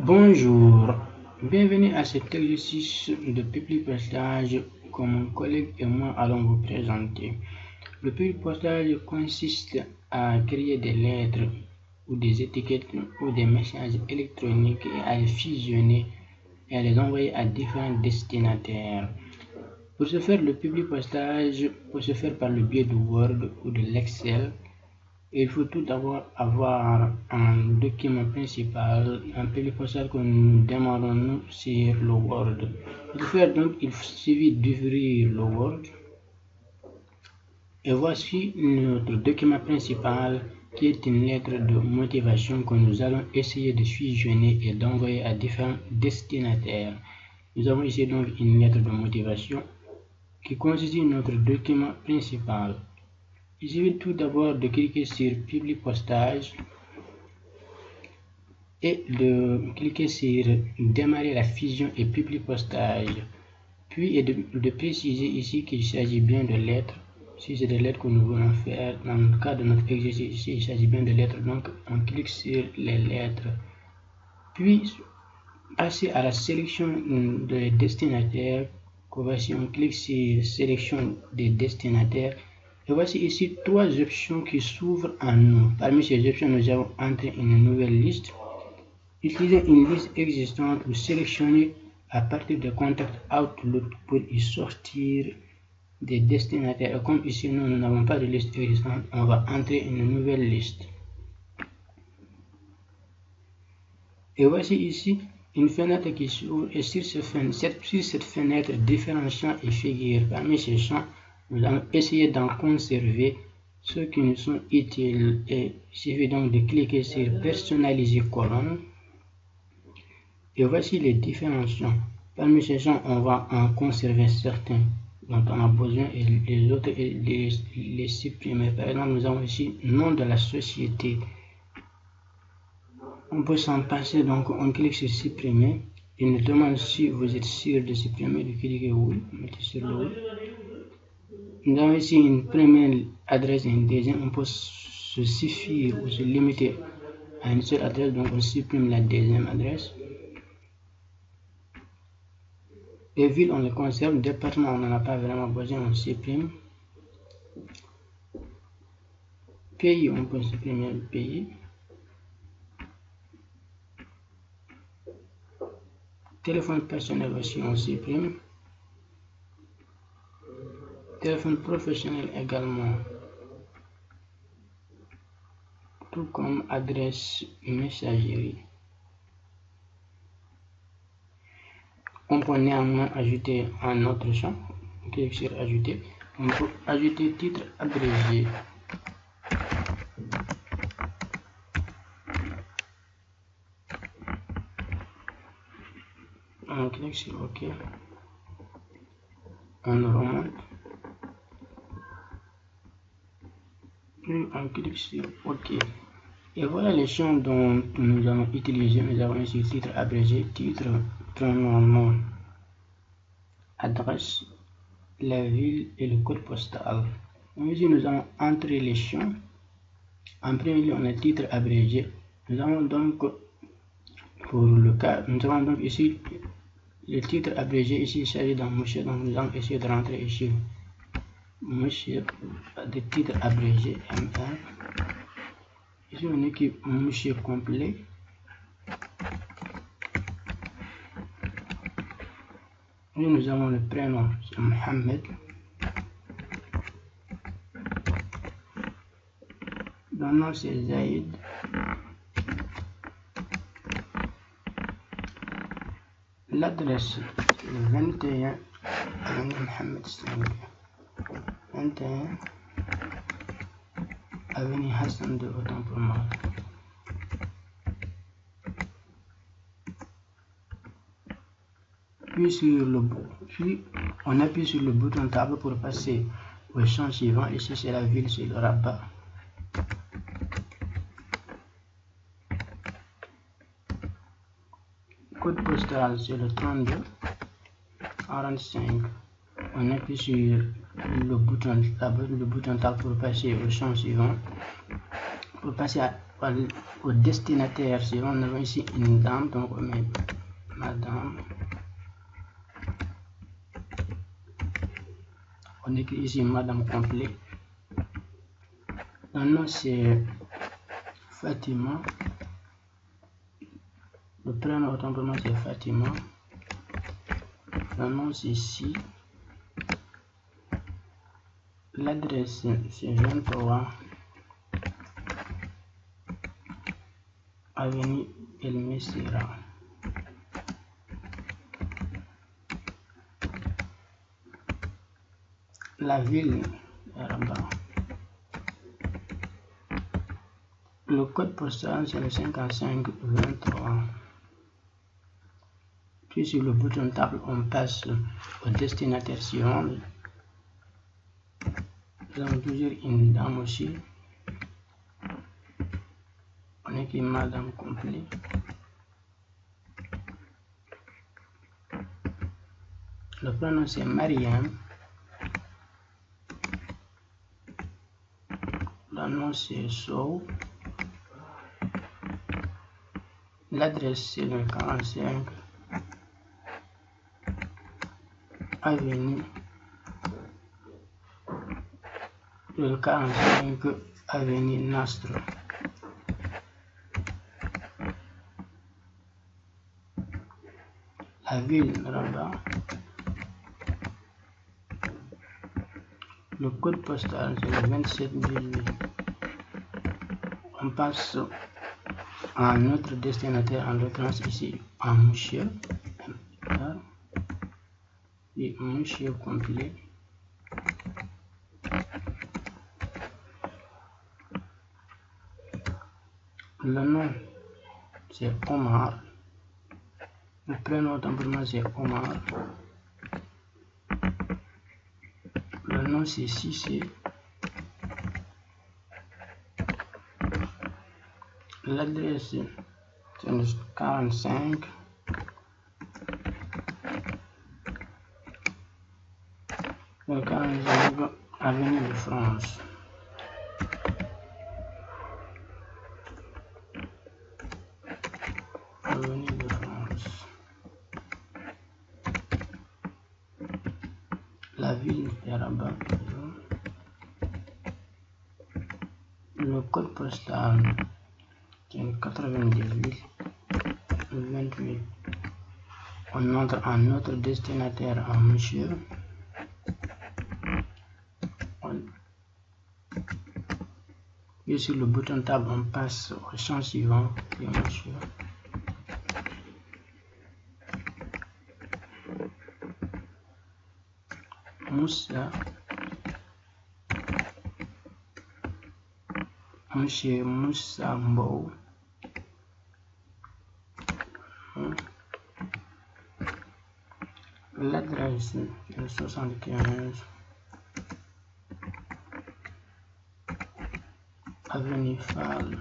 Bonjour, bienvenue à cet exercice de public postage que mon collègue et moi allons vous présenter. Le public postage consiste à créer des lettres ou des étiquettes ou des messages électroniques et à les fusionner et à les envoyer à différents destinataires. Pour ce faire, le public postage peut se faire par le biais du Word ou de l'Excel. Il faut tout d'abord avoir un document principal, un public postage que nous démarrons sur le Word. Pour faire donc, il suffit d'ouvrir le Word. Et voici notre document principal qui est une lettre de motivation que nous allons essayer de fusionner et d'envoyer à différents destinataires. Nous avons ici donc une lettre de motivation qui constitue notre document principal. Il suffit tout d'abord de cliquer sur public postage et de cliquer sur démarrer la fusion et public postage, puis de préciser ici qu'il s'agit bien de lettres. Si c'est des lettres que nous voulons faire, dans le cas de notre exercice ici, il s'agit bien de lettres, donc on clique sur les lettres, puis passer à la sélection des destinataires. Voici, on clique sur sélection des destinataires. Et voici ici trois options qui s'ouvrent à nous. Parmi ces options, nous avons entré une nouvelle liste, utiliser une liste existante ou sélectionner à partir de contacts Outlook pour y sortir des destinataires. Et comme ici nous n'avons pas de liste existante, on va entrer une nouvelle liste. Et voici ici une fenêtre qui s'ouvre, et sur cette fenêtre, différents champs et figures. Parmi ces champs, nous allons essayer d'en conserver ceux qui nous sont utiles. Et il suffit donc de cliquer sur personnaliser colonne. Et voici les différents champs. Parmi ces champs, on va en conserver certains dont on a besoin et les autres les supprimer. Par exemple, nous avons ici nom de la société. On peut s'en passer, donc on clique sur supprimer. Il nous demande si vous êtes sûr de supprimer, de cliquer oui, mettez sur le oui. Nous avons ici une première adresse et une deuxième. On peut se suffire ou se limiter à une seule adresse, donc on supprime la deuxième adresse. Les villes, on les conserve. Département, on n'en a pas vraiment besoin, on supprime. Pays, on peut supprimer le pays. Téléphone personnel aussi, on supprime. Téléphone professionnel également. Tout comme adresse messagerie. On peut néanmoins ajouter un autre champ. On clique sur ajouter. On peut ajouter titre abrégé. On clique sur OK. On remonte. Puis on clique sur OK. Et voilà les champs dont nous allons utiliser. Nous avons ici titre abrégé, titre, prénom, nom, adresse, la ville et le code postal. Ici, nous allons entrer les champs. En premier lieu, on a titre abrégé. Nous avons donc, pour le cas, nous avons donc ici le titre abrégé. Ici, il s'agit d'un monsieur. Donc, nous allons essayer de rentrer ici monsieur de titre abrégé MR. Ici, on équipe monsieur complet. Et nous avons le prénom, c'est Mohamed. Le nom, c'est Zaïd. L'adresse, c'est 21 Mohamed 21 avenue Hassan de autant pour moi. Puis on appuie sur le bouton table pour passer au champ suivant. Ici c'est la ville, c'est le Rabat. Code postal, c'est le 32 45. On appuie sur le bouton table pour passer au champ suivant. Pour passer au destinataire suivant, nous avons ici une dame, donc on met madame. On écrit ici madame complet. Le nom c'est Fatima. Le prénom autant pour moi c'est Fatima. Le nom c'est Si. L'adresse c'est 23 avenue El Mesira. La ville est là-bas. Le code postal c'est le 5523. Puis sur le bouton table on passe au destinataire suivant. Nous avons toujours une dame aussi. On écrit madame complet. Le prénom c'est Mariam. Le nom c'est Sow. L'adresse c'est le 45 avenue. Le 45 avenue Nastre. La ville Rabat. Le code postal c'est le 2718. On passe à un autre destinataire, en l'occurrence ici un monsieur. Et monsieur complet. Le nom c'est Omar. Le prénom temporairement c'est Omar. Le nom c'est Cissé. L'adresse c'est le 45 avenue de France. Avenue de France. La ville est Rabat. Le code postal c'est 98 28. On entre un autre destinataire, un monsieur. Et sur le bouton table, on passe au champ suivant, et monsieur. Moussa. Monsieur Moussa Mbou. L'adresse est le 75 avenue Fall.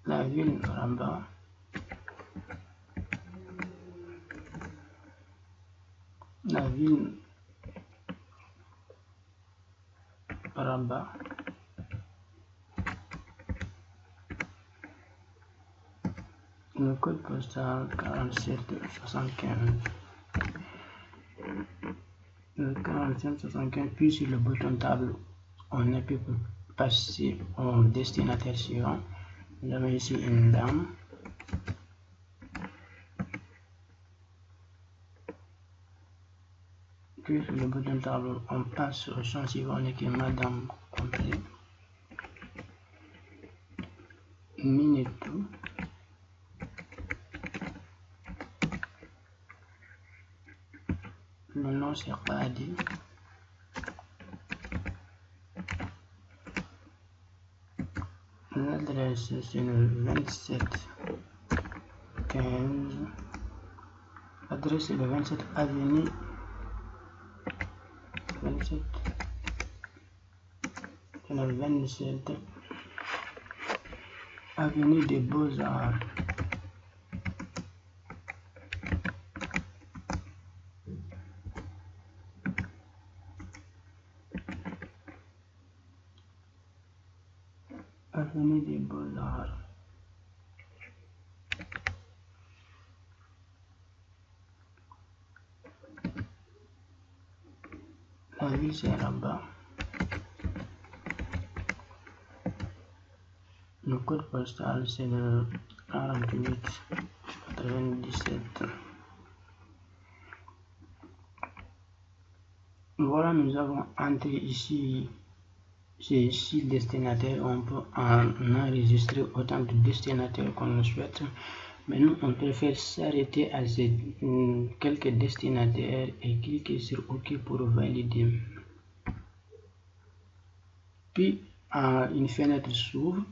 La ville Rabat. La ville Rabat. Le code postal 4775. Le 4775, puis sur le bouton table, on a pu passer au destinataire suivant. Nous avons ici une dame. Puis sur le bouton table, on passe au champ suivant, on écrit madame complet. Minetou. Le nom c'est Khadi. L'adresse c'est le 27 15. L'adresse c'est le 27 avenue 27. C'est le 27 avenue des Beaux-Arts. Avenue des Beaux-Arts. La ville c'est là-bas. Le code postal c'est le 4897. Voilà, nous avons entré ici. C'est ici le destinataire. On peut en enregistrer autant de destinataires qu'on le souhaite. Mais nous, on préfère s'arrêter à ces quelques destinataires et cliquer sur OK pour valider. Puis, une fenêtre s'ouvre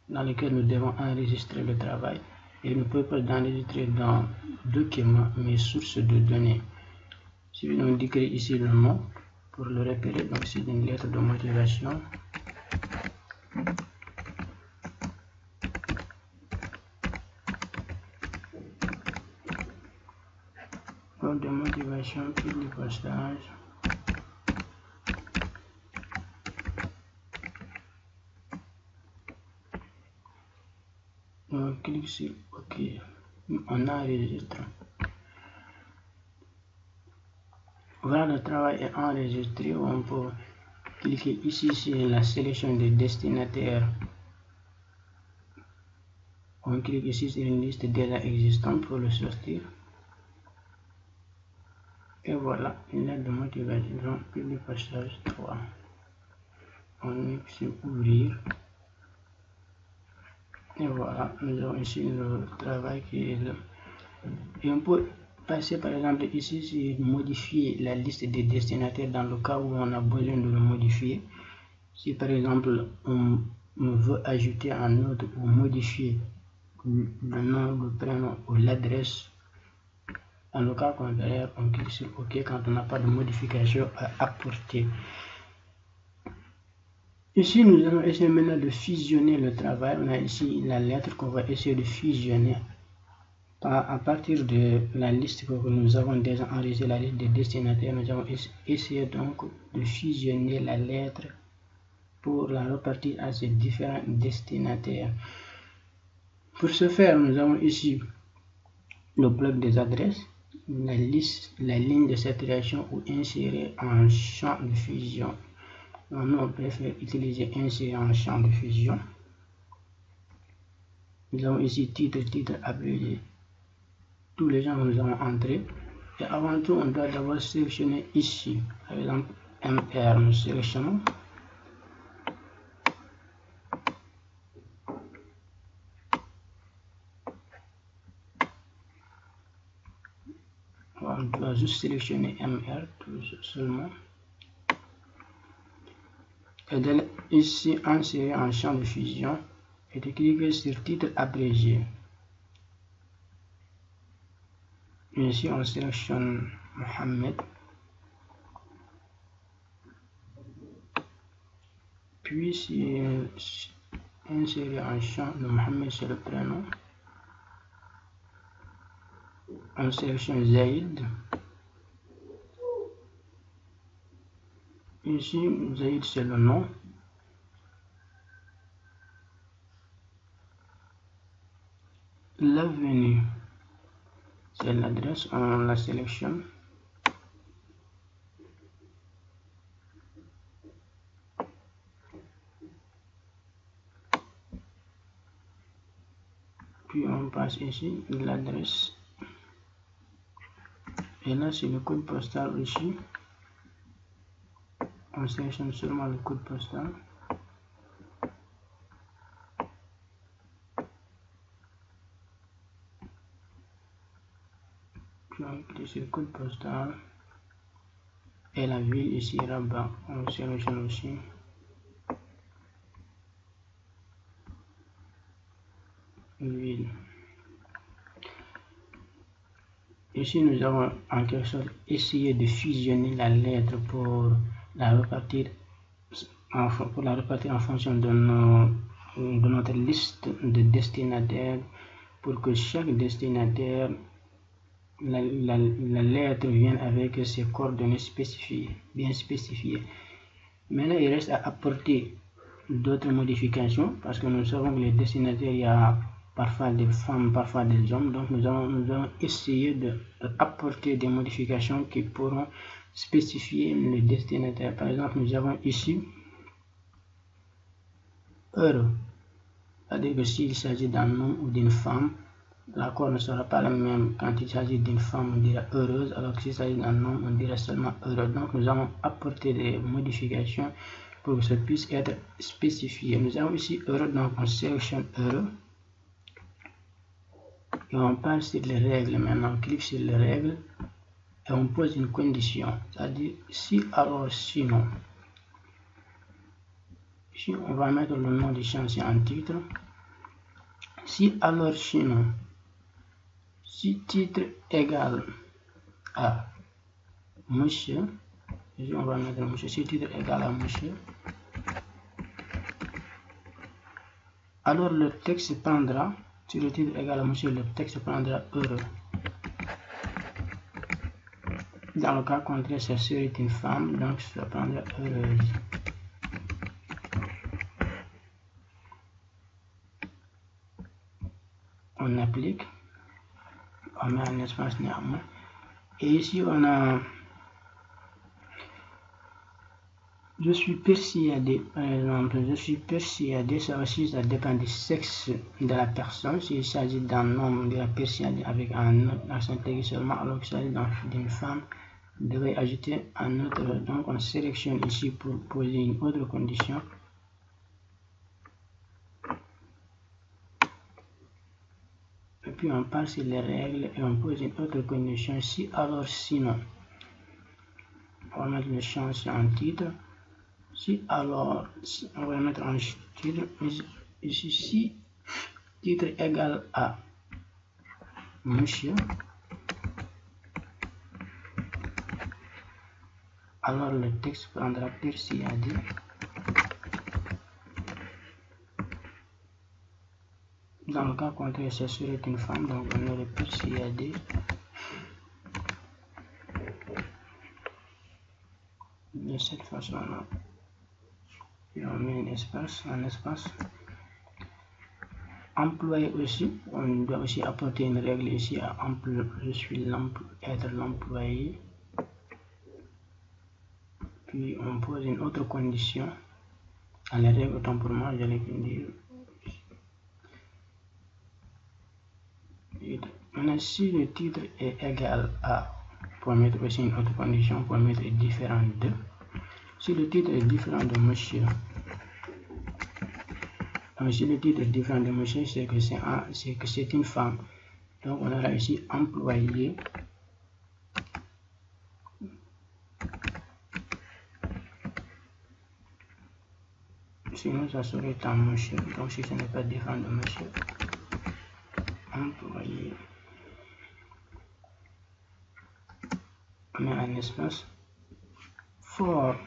dans laquelle nous devons enregistrer le travail. Et nous pouvons enregistrer dans Documents, mes sources de données. Si on décrit ici le nom pour le repérer, donc c'est une lettre de motivation. De motivation, puis le postage. On clique sur OK. On enregistre. Voilà, le travail est enregistré. On peut cliquer ici sur la sélection des destinataires. On clique ici sur une liste déjà existante pour le sortir. Et voilà, une lettre de motivation, puis le passage 3. On clique sur ouvrir. Et voilà, nous avons ici le travail qui est là. Et on peut passer par exemple ici sur modifier la liste des destinataires dans le cas où on a besoin de le modifier. Si par exemple on veut ajouter un autre ou modifier le nom, le prénom ou l'adresse, dans le cas contraire, on clique sur OK quand on n'a pas de modification à apporter. Ici, nous allons essayer maintenant de fusionner le travail. On a ici la lettre qu'on va essayer de fusionner. À partir de la liste que nous avons déjà enregistrée, la liste des destinataires, nous allons essayer donc de fusionner la lettre pour la repartir à ces différents destinataires. Pour ce faire, nous avons ici le bloc des adresses, la ligne de saturation ou insérer en champ de fusion. Nous, on préfère utiliser insérer en champ de fusion. Nous avons ici titre, abrégé. Tous les gens que nous avons entrés. Et avant tout, on doit d'abord sélectionner ici. Par exemple, MR, nous sélectionnons. On doit juste sélectionner MR tout seulement. Et ici, insérer en champ de fusion et de cliquer sur titre abrégé. Ici, on sélectionne Mohamed. Puis, si insérer en champ de Mohamed, c'est le prénom. On sélectionne Zaïd. Ici, Zaïd, c'est le nom. L'avenue, c'est l'adresse, on la sélectionne. Puis on passe ici l'adresse. Et là, c'est le code postal ici. On sélectionne seulement le code postal. Puis on clique sur le code postal. Et la ville ici, Rabat, on sélectionne aussi. Ville. Ici, nous avons en quelque sorte essayé de fusionner la lettre pour la repartir en fonction de notre liste de destinataires, pour que chaque destinataire, la lettre vienne avec ses coordonnées spécifiées, bien spécifiées. Maintenant, il reste à apporter d'autres modifications parce que nous savons que les destinataires, il y a parfois des femmes, parfois des hommes. Donc nous allons essayer d'apporter des modifications qui pourront spécifier le destinataire. Par exemple, nous avons ici heureux. C'est-à-dire que s'il s'agit d'un homme ou d'une femme, l'accord ne sera pas le même. Quand il s'agit d'une femme, on dira heureuse, alors que s'il s'agit d'un homme, on dira seulement heureux. Donc nous allons apporter des modifications pour que ça puisse être spécifié. Nous avons ici heureux, donc on sélectionne heureux. Et on passe sur les règles. Maintenant, on clique sur les règles et on pose une condition. C'est-à-dire si, alors sinon. Ici, on va mettre le nom du chantier en titre. Si, alors sinon. Si titre égale à monsieur, ici on va mettre monsieur, si titre égale à monsieur, alors le texte prendra, si le titre égale à monsieur, le texte prendra heureux. Dans le cas contraire, ça serait une femme, donc ça prendra heureuse. On applique, on met un espace néanmoins, et ici on a je suis persuadé, par exemple, je suis persuadé, ça aussi ça dépend du sexe de la personne. S'il s'agit d'un homme, on dira persuadé avec un accent aigu seulement, alors qu'il s'agit d'une femme, on devrait ajouter un autre. Donc on sélectionne ici pour poser une autre condition. Et puis on passe sur les règles et on pose une autre condition. Si alors sinon, on va mettre le chantier en titre. Si alors, on va mettre en titre, ici, si titre égal à monsieur, alors le texte prendra persuadé. Dans le cas contraire, ce serait une femme, donc on aurait persuadé. De cette façon-là. Et on met un espace. Employé aussi, on doit aussi apporter une règle ici à je suis être l'employé. Puis on pose une autre condition. À la règle, autant pour moi, j'allais dire. Maintenant, si le titre est égal à, pour mettre aussi une autre condition, pour mettre différent de. Si le titre est différent de monsieur, donc si le titre est différent de monsieur, c'est que c'est une femme. Donc on aura ici employé. Sinon ça serait un monsieur. Donc si ce n'est pas différent de monsieur, employé. On met un espace. For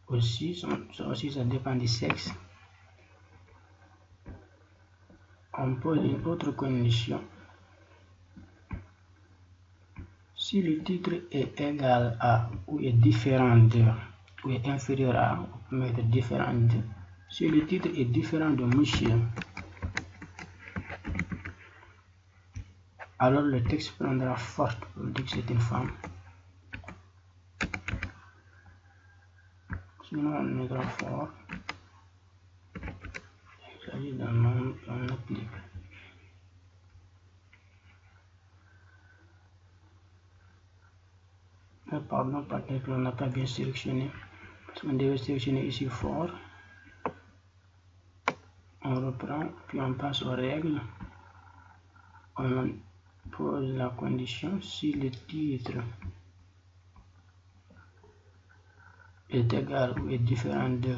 aussi, ça dépend du sexe. On pose une autre condition. Si le titre est égal à ou est différent de ou est inférieur à, on peut mettre différent de. Si le titre est différent de monsieur, alors le texte prendra forte pour dire que c'est une femme. Sinon on mettra fort. Il s'agit d'un nom qu'on applique. Pardon, peut-être qu'on n'a pas bien sélectionné. Parce qu'on devait sélectionner ici fort. On reprend, puis on passe aux règles. On pose la condition si le titre est égal ou est différent de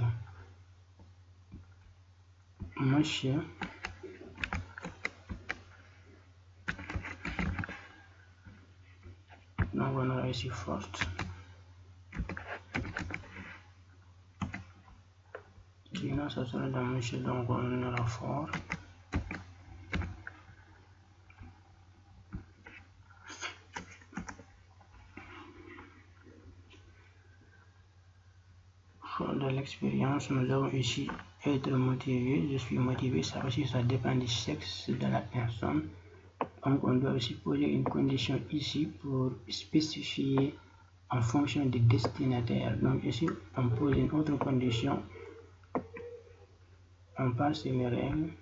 monsieur. Donc on aura ici forte. Sinon ça sera dans monsieur, donc on aura fort. de l'expérience, nous avons ici être motivé. Je suis motivé. Ça aussi, ça dépend du sexe de la personne. Donc, on doit aussi poser une condition ici pour spécifier en fonction du destinataire. Donc, ici, on pose une autre condition. On passe sur les règles.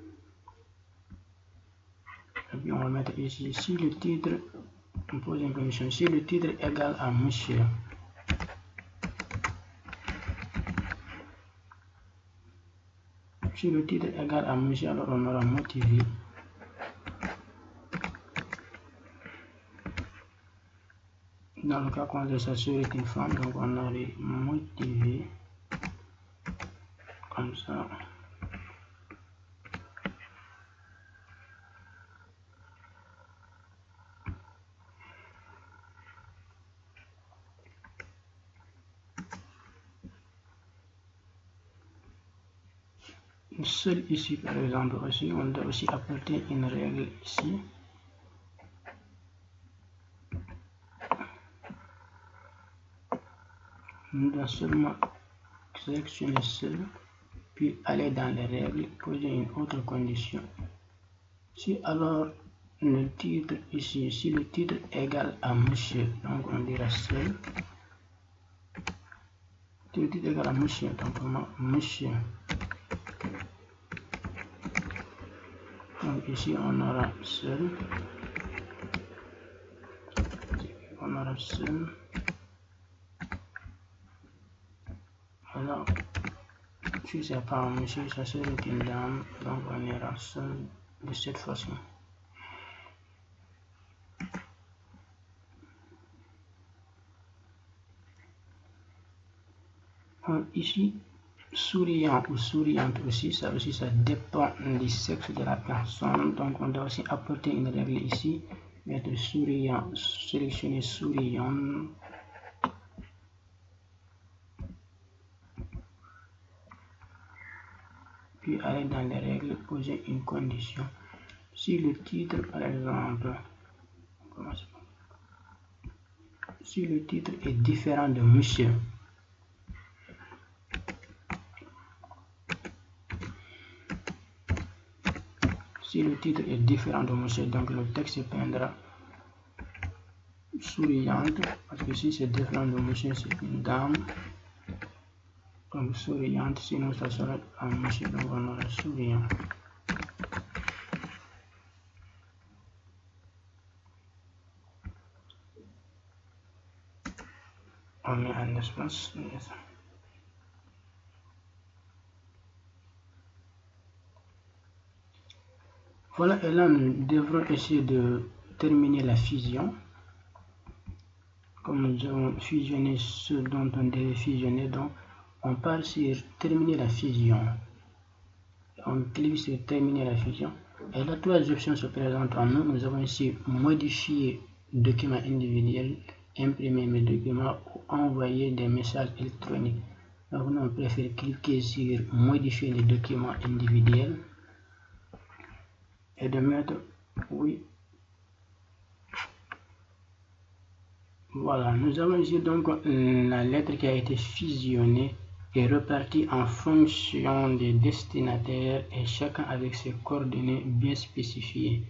Et puis, on va mettre ici, si le titre, on pose une condition, si le titre est égal à monsieur. Si le titre est égal à monsieur, alors on aura motivé. Dans le cas quand ça serait une femme, donc on aurait motivé comme ça. Seul ici par exemple aussi, on doit aussi apporter une règle ici. On doit seulement sélectionner seul, puis aller dans les règles, poser une autre condition. Si alors le titre ici, si le titre est égal à monsieur, donc on dira seul. Si le titre est égal à monsieur, donc monsieur. Donc ici on aura seul. On aura seul. Alors, si c'est pas un monsieur, ça serait une dame, donc on ira seul de cette façon. Ici, souriant ou souriante aussi, ça dépend du sexe de la personne. Donc on doit aussi apporter une règle ici, mettre souriant, sélectionner souriant. Puis aller dans les règles, poser une condition. Si le titre, par exemple, si le titre est différent de monsieur, si le titre est différent de monsieur, donc le texte peindra souriante, parce que si c'est différent de monsieur, c'est une dame. Donc souriante, sinon ça sera un monsieur, donc on aura souriant. On met un espace. Voilà, et là nous devrons essayer de terminer la fusion. Comme nous avons fusionné ce dont on devait fusionner, donc on part sur terminer la fusion. On clique sur terminer la fusion. Et là, trois options se présentent à nous. Nous avons ici modifier document individuel, imprimer mes documents ou envoyer des messages électroniques. Donc nous on préfère cliquer sur modifier les documents individuels et de mettre oui. Voilà, nous avons ici donc la lettre qui a été fusionnée et repartie en fonction des destinataires et chacun avec ses coordonnées bien spécifiées.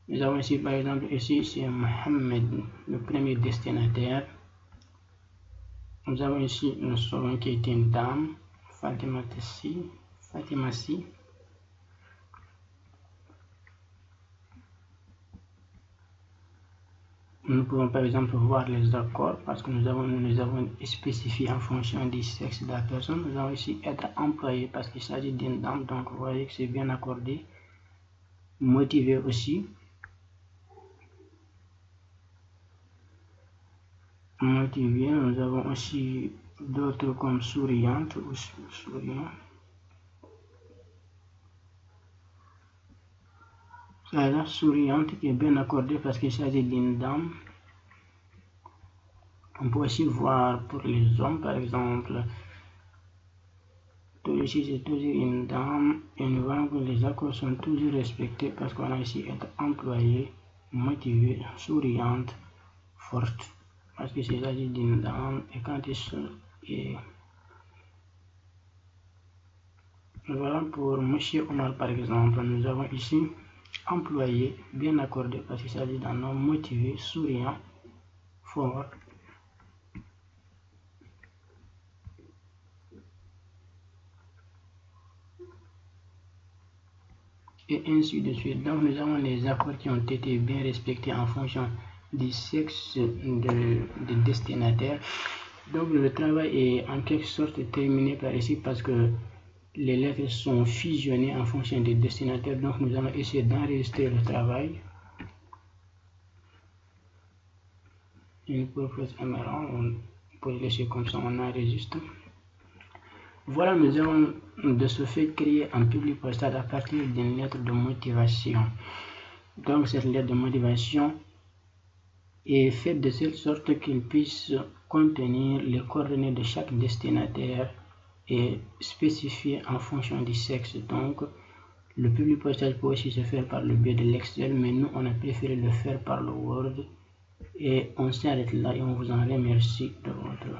Nous avons ici par exemple, ici c'est Mohamed, le premier destinataire. Nous avons ici une seconde qui est une dame, Fatima Si. Nous pouvons par exemple voir les accords parce que nous avons spécifié en fonction du sexe de la personne. Nous avons ici être employé parce qu'il s'agit d'une dame, donc vous voyez que c'est bien accordé. Motivé aussi. Motivé, nous avons aussi d'autres comme souriante ou souriant. La souriante qui est bien accordée parce qu'il s'agit d'une dame. On peut aussi voir pour les hommes par exemple. Ici c'est toujours une dame et nous voyons que les accords sont toujours respectés parce qu'on a ici être employé, motivé, souriante, forte parce qu'il s'agit d'une dame et quand ils sont Voilà pour Monsieur Omar par exemple. Nous avons ici employé, bien accordé parce qu'il s'agit d'un homme motivé, souriant, fort. Et ainsi de suite. Donc nous avons les accords qui ont été bien respectés en fonction du sexe de destinataire. Donc le travail est en quelque sorte terminé par ici parce que les lettres sont fusionnées en fonction des destinataires. Donc nous allons essayer d'enregistrer le travail. Une purpose émeraude, on peut laisser comme ça, on enregistre. Voilà, nous avons de ce fait créé un public postal à partir d'une lettre de motivation. Donc cette lettre de motivation est faite de telle sorte qu'il puisse contenir les coordonnées de chaque destinataire et spécifier en fonction du sexe. Donc le public postal peut aussi se faire par le biais de l'Excel, mais nous on a préféré le faire par le Word. Et on s'arrête là et on vous en remercie de votre